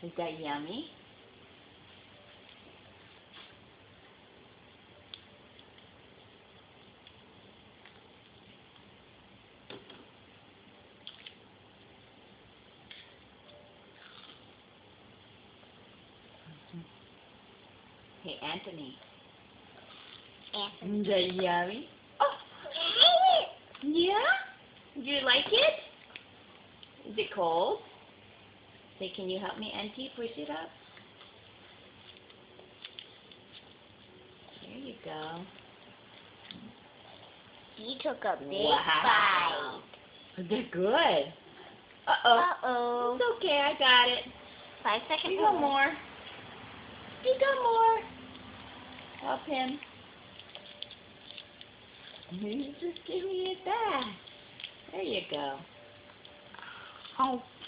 Is that yummy? Hey, Anthony. Is that yummy? Oh, yeah? Do you like it? Is it cold? Say, can you help me, Auntie, push it up? There you go. He took a big Wow. bite. They're good. Uh-oh. Uh-oh. It's okay, I got it. 5 seconds. You got more. You got more. Help him. Just give me it back. There you go. Oh.